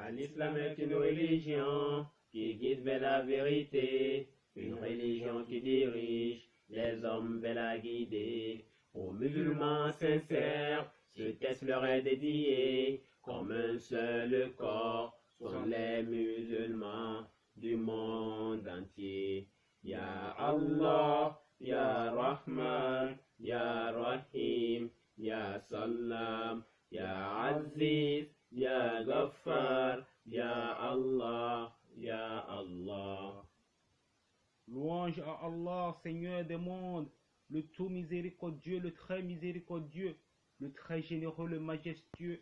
Car l'islam est une religion qui guide vers la vérité, une religion qui dirige les hommes vers la guidée. Aux musulmans sincères, ce texte leur est dédié, comme un seul corps sont les musulmans du monde entier. Ya Allah, Ya Rahman, Ya Rahim, Ya Salam, Ya Aziz, Ya Ghaffar, Ya Allah, Ya Allah. Louange à Allah, Seigneur des mondes, le tout miséricordieux, le très miséricordieux, le très généreux, le majestueux,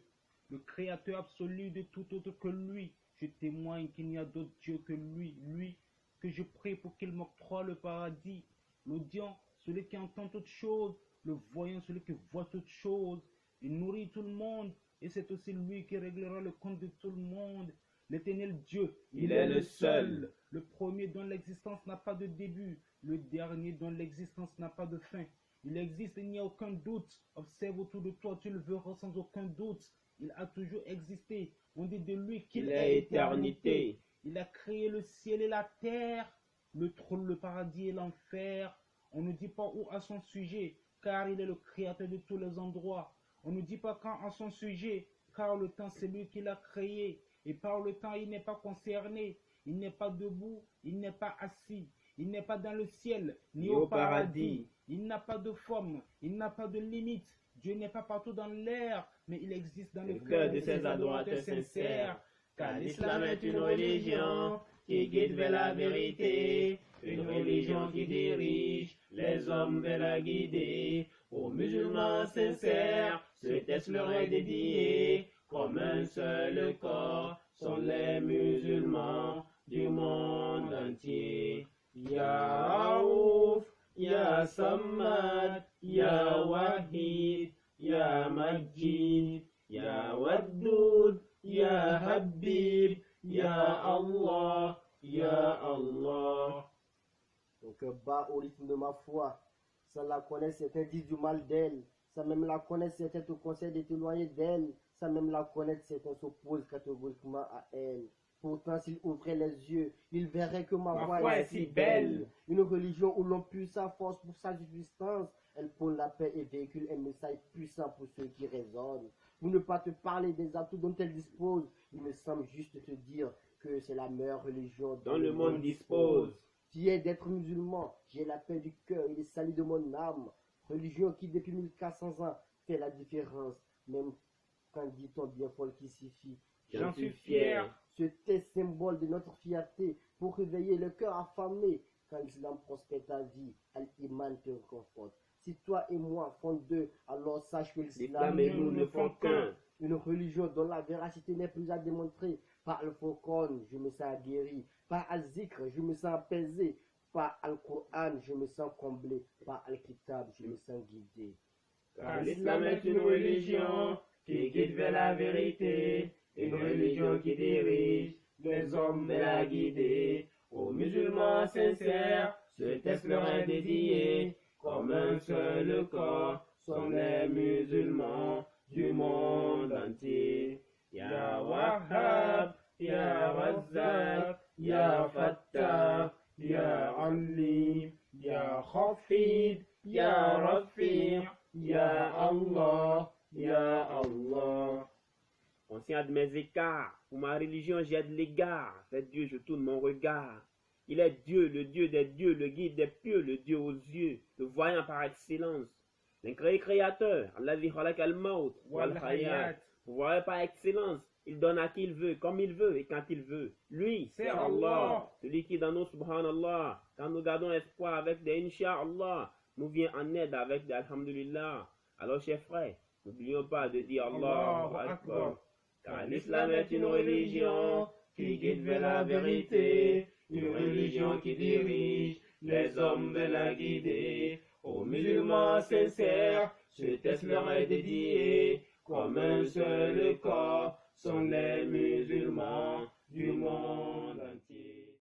le créateur absolu de tout autre que lui. Je témoigne qu'il n'y a d'autre Dieu que lui que je prie pour qu'il m'octroie le paradis. L'audient, celui qui entend toutes choses, le voyant, celui qui voit toutes choses. Il nourrit tout le monde, et c'est aussi lui qui réglera le compte de tout le monde. L'éternel Dieu, il est le seul, le premier dont l'existence n'a pas de début, le dernier dont l'existence n'a pas de fin. Il existe, il n'y a aucun doute. Observe autour de toi, tu le verras sans aucun doute. Il a toujours existé. On dit de lui qu'il est éternité. Il a créé le ciel et la terre, le trône, le paradis et l'enfer. On ne dit pas où à son sujet, car il est le créateur de tous les endroits. On ne dit pas quand à son sujet, car le temps c'est lui qui l'a créé. Et par le temps, il n'est pas concerné. Il n'est pas debout, il n'est pas assis. Il n'est pas dans le ciel, ni au paradis. Il n'a pas de forme, il n'a pas de limite. Dieu n'est pas partout dans l'air, mais il existe dans le cœur de ses adorateurs sincères. Car l'islam est une religion qui guide vers la vérité, une religion qui dirige les hommes vers la guidée. Aux musulmans sincères, ce texte leur est dédié, comme un seul corps sont les musulmans du monde entier. Ya Raouf, Ya Samad, Ya Wahid, Ya Majid, Ya Wadud, Ya Habib, Ya Allah, Ya Allah. Mon cœur bat au rythme de ma foi. Sans la connaître, certains disent du mal d'elle. Sans même la connaître, certains te conseillent de t'éloigner d'elle. Sans même la connaître, certains s'opposent catégoriquement à elle. Pourtant, s'il ouvrait les yeux, il verrait que ma voix est si belle. Une religion où l'on puise sa force pour sa subsistance. Elle prône la paix et véhicule un message puissant pour ceux qui raisonnent. Pour ne pas te parler des atouts dont elle dispose, il me semble juste te dire que c'est la meilleure religion dont le monde dispose. Fier d'être musulman, j'ai la paix du cœur et le salut de mon âme. Religion qui depuis 1400 ans fait la différence, même quand dit-on bien folle qui suffit. J'en suis fier. Ce texte symbole de notre fierté pour réveiller le cœur affamé. Quand l'islam prospère ta vie, Al-Iman te conforte. Si toi et moi font deux, alors sache que l'islam et nous ne font qu'un. Une religion dont la véracité n'est plus à démontrer. Par Al-Furqan, je me sens guéri. Par Al-Zikr, je me sens apaisé. Par Al-Qur'an, je me sens comblé. Par Al-Kitab, je me sens guidé. Car l'islam est une religion qui guide vers la vérité, une religion qui dirige les hommes vers la guidée. Aux musulmans sincères, ce texte leur est dédié, comme un seul corps sont les musulmans du monde entier. Ya Wahhab, Ya Razzaq, Ya Fattah, Ya Alim, Ya Khafid, Ya Rafi', Ya Allah, Ya Allah. Conscient de mes écarts, pour ma religion j'ai de l'égard, vers Dieu je tourne mon regard. Il est Dieu, le Dieu des dieux, le guide des pieux, le Dieu aux yeux, le voyant par excellence. L'incréé créateur, Alladhi khalaqa al-maut wal hayat, voyant par excellence, il donne à qui il veut, comme il veut et quand il veut. Lui, c'est Allah, celui qui dans nous, subhanallah, quand nous gardons espoir avec des insha'Allah, nous vient en aide avec des alhamdulillah. Alors chers frères, n'oublions pas de dire Allahu Akbar. Car l'islam est une religion qui guide vers la vérité, une religion qui dirige les hommes vers la guidée. Aux musulmans sincères, ce texte leur est dédié, comme un seul corps sont les musulmans du monde entier.